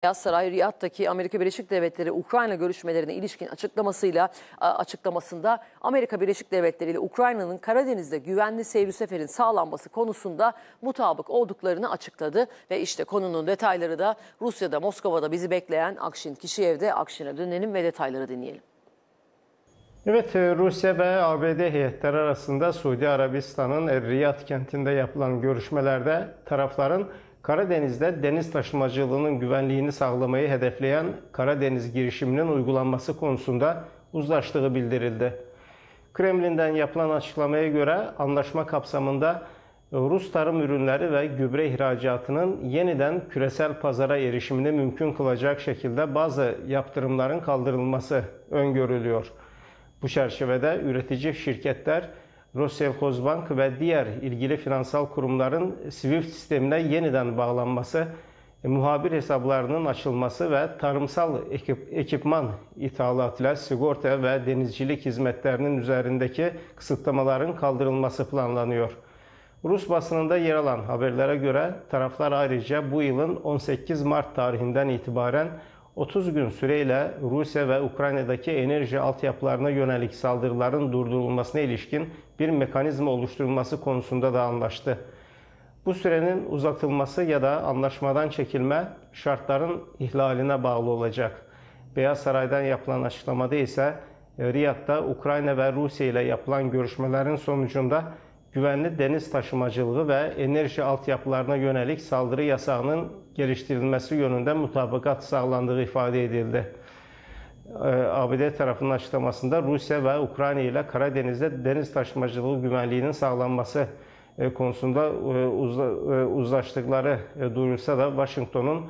Beyaz Saray, Riyad'daki Amerika Birleşik Devletleri Ukrayna görüşmelerine ilişkin açıklamasında Amerika Birleşik Devletleri ile Ukrayna'nın Karadeniz'de güvenli seyir seferin sağlanması konusunda mutabık olduklarını açıkladı. Ve işte konunun detayları da Rusya'da, Moskova'da bizi bekleyen Akşin Kişiyev'de. Akşin'e dönelim ve detayları dinleyelim. Evet, Rusya ve ABD heyetleri arasında Suudi Arabistan'ın Riyad kentinde yapılan görüşmelerde tarafların Karadeniz'de deniz taşımacılığının güvenliğini sağlamayı hedefleyen Karadeniz girişiminin uygulanması konusunda uzlaştığı bildirildi. Kremlin'den yapılan açıklamaya göre anlaşma kapsamında Rus tarım ürünleri ve gübre ihracatının yeniden küresel pazara erişimini mümkün kılacak şekilde bazı yaptırımların kaldırılması öngörülüyor. Bu çerçevede üretici şirketler Rossellkhozbank ve diğer ilgili finansal kurumların SWIFT sistemine yeniden bağlanması, muhabir hesaplarının açılması ve tarımsal ekipman ithalatıyla sigorta ve denizcilik hizmetlerinin üzerindeki kısıtlamaların kaldırılması planlanıyor. Rus basınında yer alan haberlere göre taraflar ayrıca bu yılın 18 Mart tarihinden itibaren 30 gün süreyle Rusya ve Ukrayna'daki enerji altyapılarına yönelik saldırıların durdurulmasına ilişkin bir mekanizma oluşturulması konusunda da anlaştı. Bu sürenin uzatılması ya da anlaşmadan çekilme şartların ihlaline bağlı olacak. Beyaz Saray'dan yapılan açıklamada ise Riyad'da Ukrayna ve Rusya ile yapılan görüşmelerin sonucunda güvenli deniz taşımacılığı ve enerji altyapılarına yönelik saldırı yasağının geliştirilmesi yönünde mutabakat sağlandığı ifade edildi. ABD tarafının açıklamasında Rusya ve Ukrayna ile Karadeniz'de deniz taşımacılığı güvenliğinin sağlanması konusunda uzlaştıkları duyurulsa da Washington'un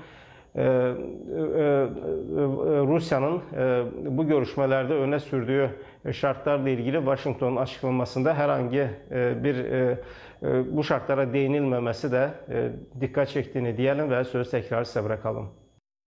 Rusya'nın bu görüşmelerde öne sürdüğü şartlarla ilgili Washington'un açıklamasında herhangi bir bu şartlara değinilmemesi de dikkat çektiğini diyelim ve sözü tekrar size bırakalım.